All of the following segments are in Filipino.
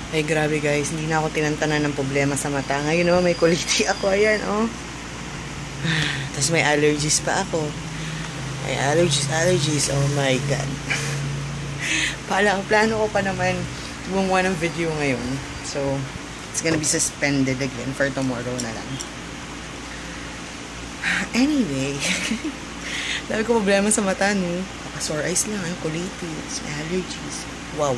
Ay, grabe guys. Hindi na ako tinantanan ng problema sa mata. Ngayon naman may kuliti ako. Ayan, oh. Tapos may allergies pa ako. May allergies. Oh my God. Plano ko pa naman gumawa ng video ngayon. So, it's gonna be suspended again for tomorrow na lang. Anyway. Dami ko problema sa mata, no? Sore eyes lang, colitis, may allergies. Wow.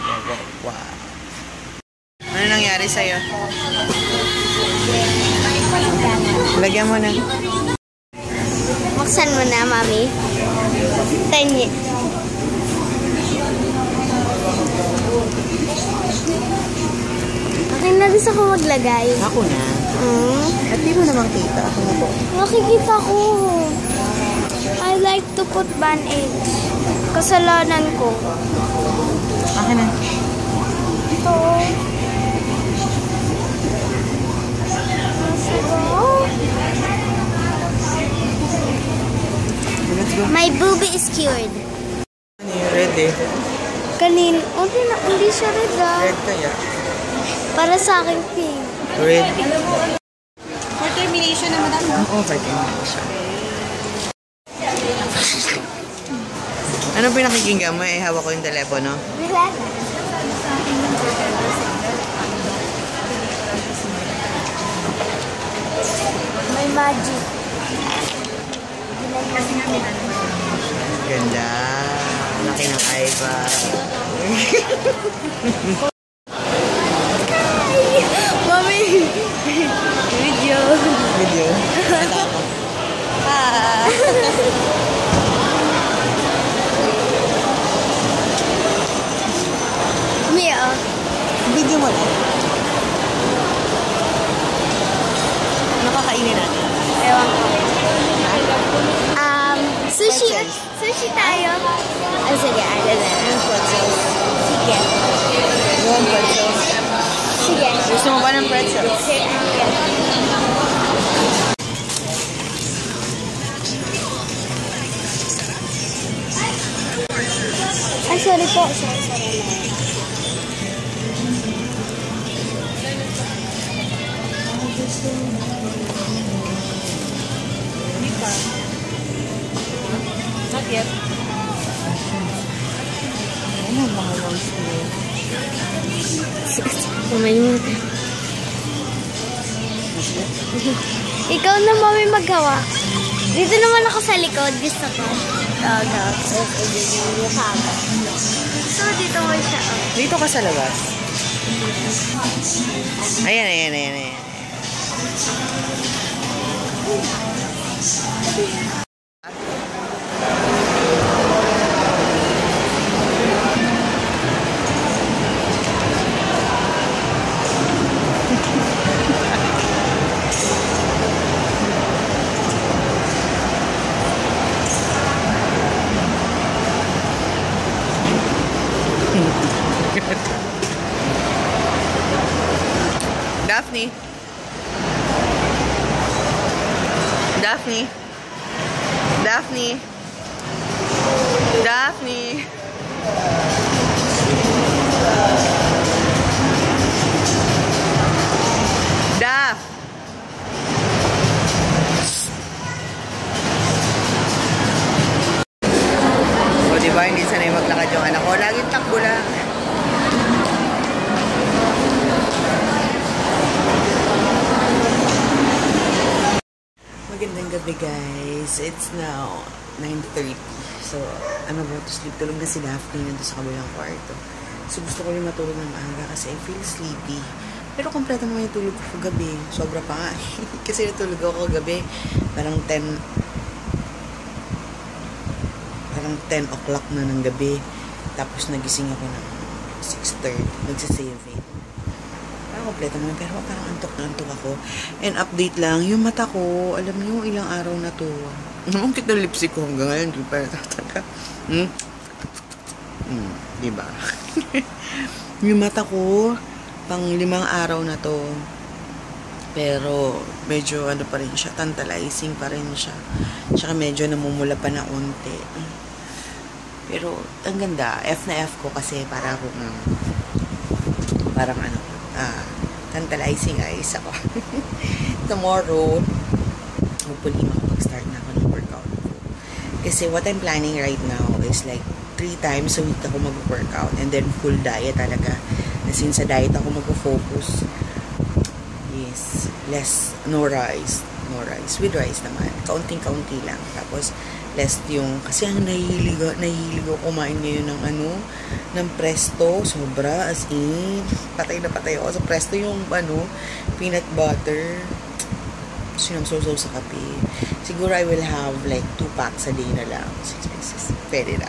Ano nangyari sa'yo? Lagyan mo na. Buksan mo na, mami. Tanyi. Okay na gusto ko maglagay. Ako na. At di mo naman kita. Ako na po. Nakikita ko. I like to put band-aids. Kasalanan ko. Akin na. Ito. Let's go. My boobie is cured. Ready? Hindi siya red, ah. Red kaya? Para sa akin, pink. Red. For termination na, madam. Oo, for termination. Ano pinakikinggan mo? Hawak ko yung telepono. Wala na. May magic. Ganda. Laki ng iPad. Mami! Video. Video? Mia. Video mo na. Nakakainin natin. Ewan ko. Sushi. Sushi tayo. Sige, ano na. Sige. Yung pretzel. Sige. Gusto mo ba ng pretzel? Sige. Ay, sorry po. Sorry. Not yet. Ano mga longs mo? Mamay mo. Ikaw na, mami, maggawa. Dito naman ako sa likod. Gusto ko. So, dito mo siya. Dito ka sa labas. Ayan. Daphne. Daph. O, diba? Hindi sanay maglakad yung anak ko. Laging takbo lang. Magandang gabi, guys. It's now 9:30. So, I'm about to sleep. Tulog na si Daphne nandun sa kabilang kwarto. So, gusto ko rin matulog ng maaga kasi I feel sleepy. Pero kompleto naman yung tulog ko kagabi. Sobra pa nga. Kasi natulog ako kagabi. Parang 10 o'clock na ng gabi. Tapos nagising ako ng 6:30. Nagsisave. Parang kompleto naman. Pero parang antok na antok ako. And update lang, yung mata ko, alam niyo, ilang araw na to. Ang cute na lipstick ko hanggang ngayon. Di pa natataga. Diba? Yung mata ko, pang 5 araw na to. Pero, medyo ano pa rin siya, tantalizing pa rin siya. Tsaka medyo namumula pa na unti. Pero, ang ganda. F na F ko kasi parang ano, tantalizing eyes ako. Tomorrow, hopefully makapag-start na ako ng workout ko. Kasi what I'm planning right now is like 3 times a week ako mag-workout and then full diet talaga. As in, sa diet ako mag-focus. Yes, no rice. With rice naman. Kaunting-kaunti lang. Tapos, less yung, kasi ang nahihilig ako kumain ngayon ng presto. Sobra, as in, patay na patay ako sa presto yung, peanut butter. Sinamsaw-saw sa kape. Siguro I will have like 2 packs a day na lang. 6 pieces. Pwede na.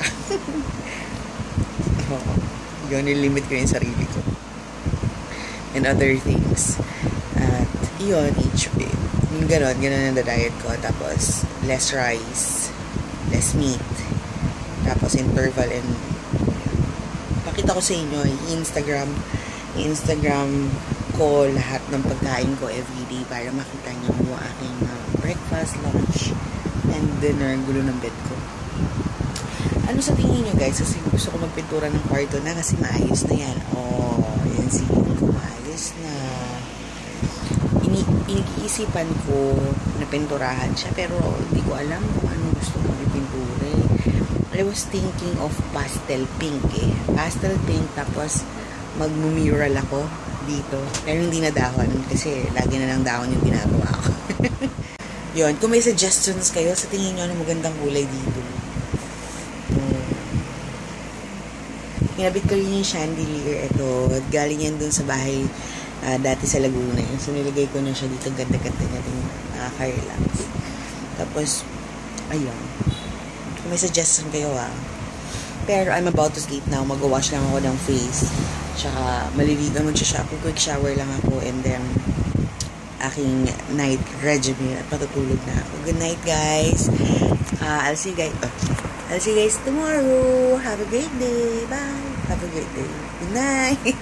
Yun, nilimit ko yung sarili ko. And other things. At, yun, each day. Yung ganon ang diet ko. Tapos, less rice, less meat. Tapos, interval and pakita ko sa inyo, i-Instagram ko lahat ng pagkain ko everyday para makita nyo yung aking breakfast, lunch, and dinner. Gulo ng bed ko. Ano sa tingin nyo guys? Kasi gusto ko magpintura ng kwarto na kasi maayos na yan. Yan siguro ko maayos na. Iniisipan ko na pinturahan siya pero hindi ko alam kung ano gusto kong ipintura. I was thinking of pastel pink Pastel pink tapos mag-mural ako dito. Pero hindi na dahon kasi lagi na lang dahon yung ginagawa ko. Yun. Kung may suggestions kayo, sa tingin nyo ano magandang kulay dito. Kinabit ko rin yung chandelier. Ito. Galing yan dun sa bahay dati sa Laguna. So, nilagay ko na siya dito. Ganda-ganda niya din. Nakaka-relax. Tapos, ayun. Kung may suggestion kayo Pero, I'm about to sleep now. Mag-wash lang ako ng face. Tsaka, maliligo siya. Quick shower lang ako. And then, aking night regimen. At patutulog na ako. Good night, guys. I'll see you guys tomorrow. Have a great day. Bye. Have a great day. Good night.